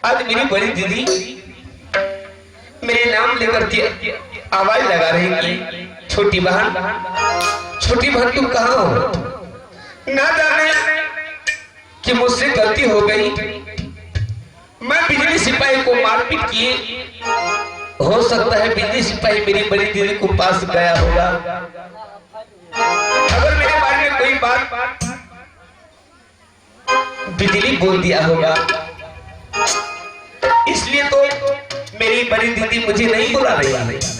आज मेरी बड़ी दीदी मेरे नाम लेकर के आवाज लगा रही है, छोटी बहन तुम कहाँ हो? ना जाने कि मुझसे गलती हो गई, मैं बिजली सिपाही को मारपीट किए, हो सकता है बिजली सिपाही मेरी बड़ी दीदी को पास गया होगा। अगर मेरे बारे में कोई बात बिजली बोल दिया होगा, इसलिए तो मेरी बड़ी दीदी मुझे नहीं बुला रही है।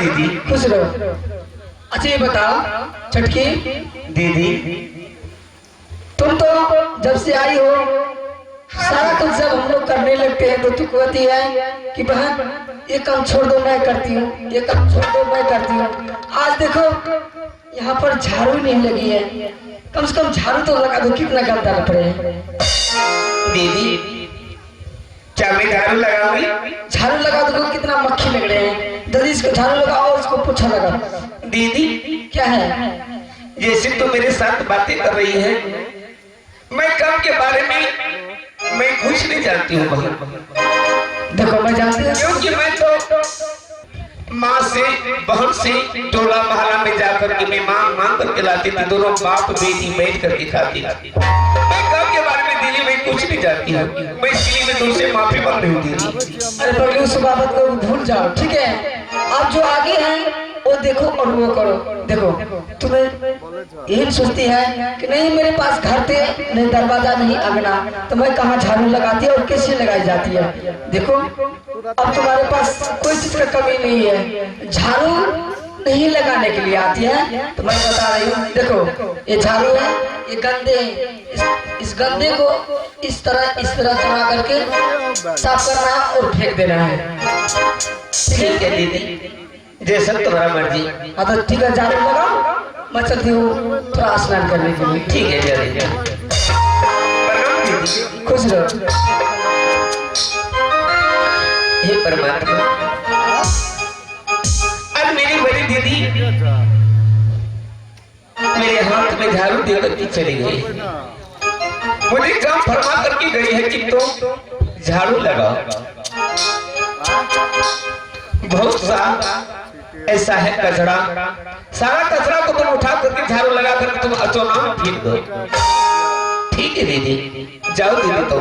दीदी खुश रहो। अच्छा ये बताओ छटकी दीदी, तुम तो जब से आई हो सारा कुछ जब हम लोग करने लगते हैं तो तू कहती है कि बहन ये काम छोड़ दो मैं करती हूँ, ये काम छोड़ दो मैं करती हूँ। आज देखो यहाँ पर झाड़ू नहीं लगी है, कम से कम झाड़ू तो लगा दो, कितना गंदा लग रहा है। दीदी क्या मैं झाड़ू लगाऊंगी? झाड़ू लगा दो, कितना मक्खी लग रहे हैं। जल्दी इसको झाड़ू लगाओ, इसको पोछा लगा। दीदी क्या है? जैसे तो मेरे साथ बातें कर रही है, मैं काम के बारे में मैं कुछ नहीं जानती हूँ। देखो मैं जानती हूँ क्योंकि मैं तो माँ से बहन से टोला मोहल्ला में जाकर के मैं मांग करके लाती थी, दोनों बाप बेटी बैठ करके खाती थी। मैं काम के बारे में दीदी मैं कुछ नहीं जानती हूँ, मैं इसलिए मैं तुमसे माफी मांग रही हूँ दीदी। अरे बबलू उस बात को भूल जाओ, ठीक है? आप जो आगे हैं वो देखो और वो करो। देखो तुम्हें यही सोचती है कि नहीं मेरे पास घर थे, नहीं दरवाजा नहीं अंगना, तो मैं कहाँ झाड़ू लगाती है और कैसे लगाई जाती है। देखो अब तुम्हारे पास कोई चीज का कमी नहीं है, झाड़ू नहीं लगाने के लिए आती है। तो मैं बता रही हूँ, देखो ये झाड़ू है, ये गंदे इस गंदे को इस तरह जमा करके साफ करना और फेंक देना है। ठीक है दीदी, जैसा तुम्हारा मर्जी। हाँ तो ठीक है, झाड़ू लगाओ, मैं चलती हूँ थोड़ा स्नान करने के लिए। ठीक है जल्दी खुश रहो। हे परमात्मा, अब मेरी बड़ी दीदी मेरे हाथ में झाड़ू देकर के चली गई, मुझे काम फरमा करके गई है कि तो झाड़ू लगाओ। बहुत सा ऐसा है कचरा, सारा कचरा को तुम उठा करके झाड़ू लगा करके तुम अचोना फेंक दो। ठीक है दीदी, जाओ दीदी, तो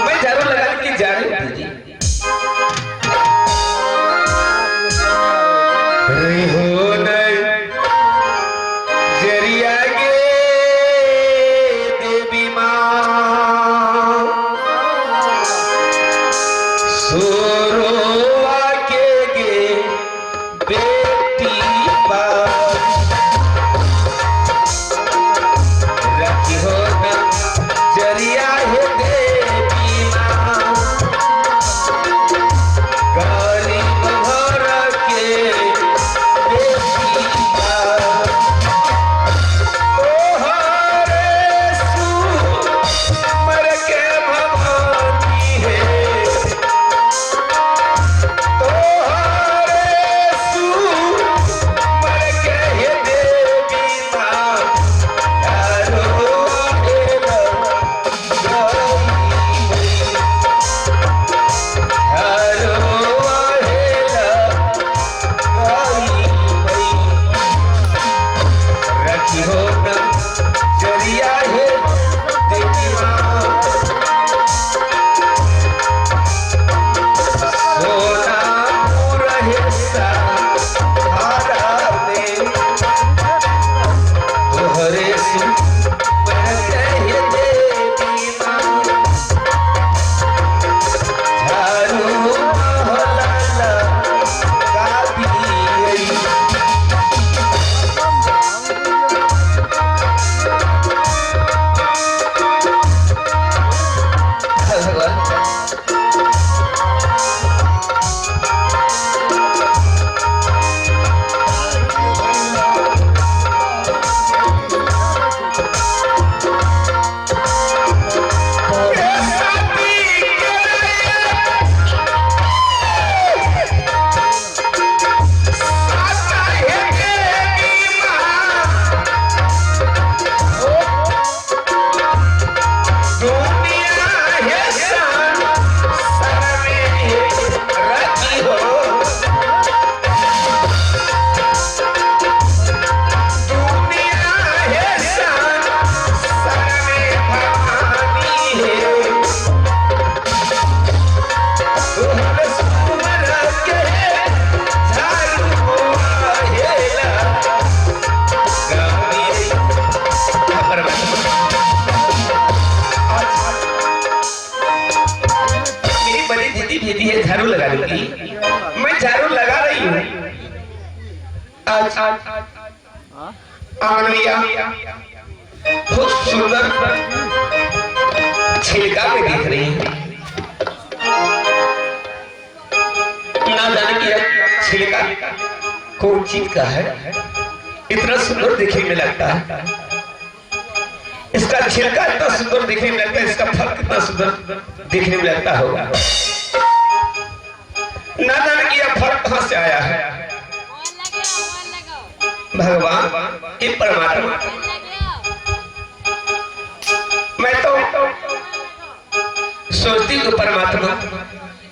मैं झाड़ू लगाने के लिए जा रही हूँ दीदी। हो जरिया गे दीदी है झाड़ू लगा दूंगी। मैं झाड़ू लगा रही हूँ। आज आनंदिया बहुत सुंदर छिलका में दिख रही है। ना जाने कि छिलका कौन चीज का है, इतना सुंदर दिखने में लगता है। इसका छिलका इतना सुंदर दिखने में लगता है, इसका फल कितना सुंदर दिखने में लगता होगा। ना जाने कि यह फल कहां से आया है। भगवान ये परमात्मा, मैं तो सोचती हूँ परमात्मा,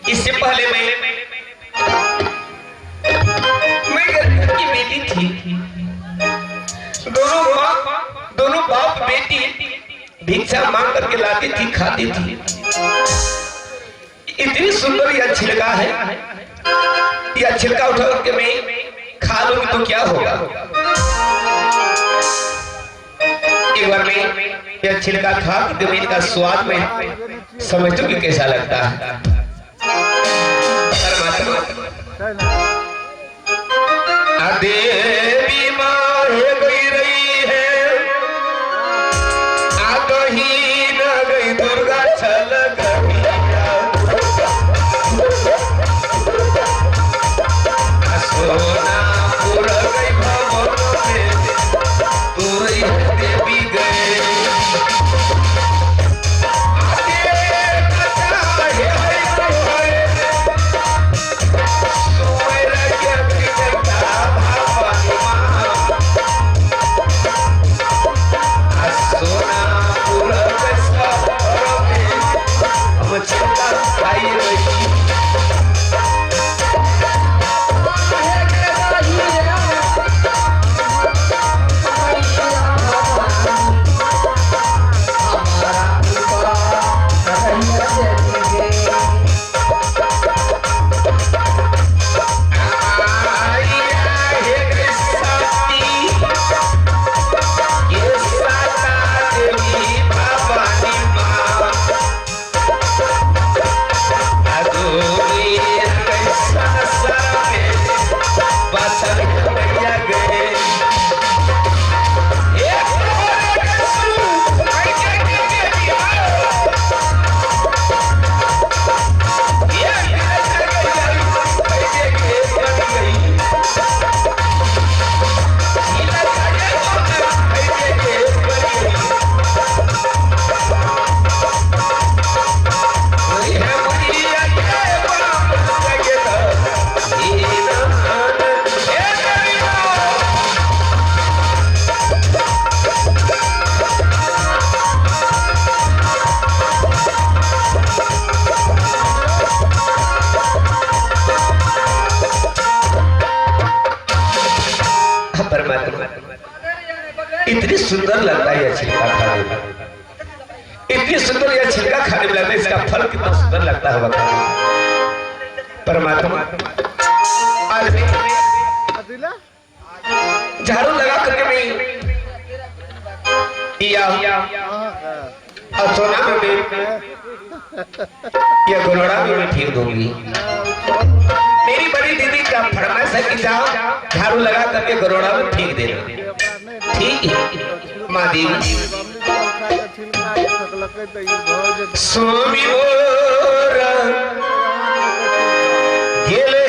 इससे पहले मैं घर की बेटी थी। दोनों बाप बेटी भिक्षा मांग करके लाती थी, खाती थी। इतनी सुंदर यह छिलका है, यह छिलका उठा करके मैं खा लूंगी तो क्या होगा। एक बार मैं यह छिलका खा करके मैं इनका स्वाद में समझती हूँ कि कैसा लगता है। देवी माँ गई रही है, आ गई न गई दुर्गा चल गई। सोना पूर गई भवन में, तू रही देवी गए। इतनी सुंदर लगता है यह छिलका खाने में, इतनी सुंदर यह छिलका खाने में लगता है, इसका फल कितना सुंदर लगता है परमात्मा। आज झाड़ू लगा करके मैं सोना में यह गोलड़ा में फेंक दूंगी। मेरी बड़ी दीदी का फरमाइश है कि जाओ झाड़ू लगा करके गरोड़ा में फेंक देना। ठीक है माँ देवी। स्वामी गेले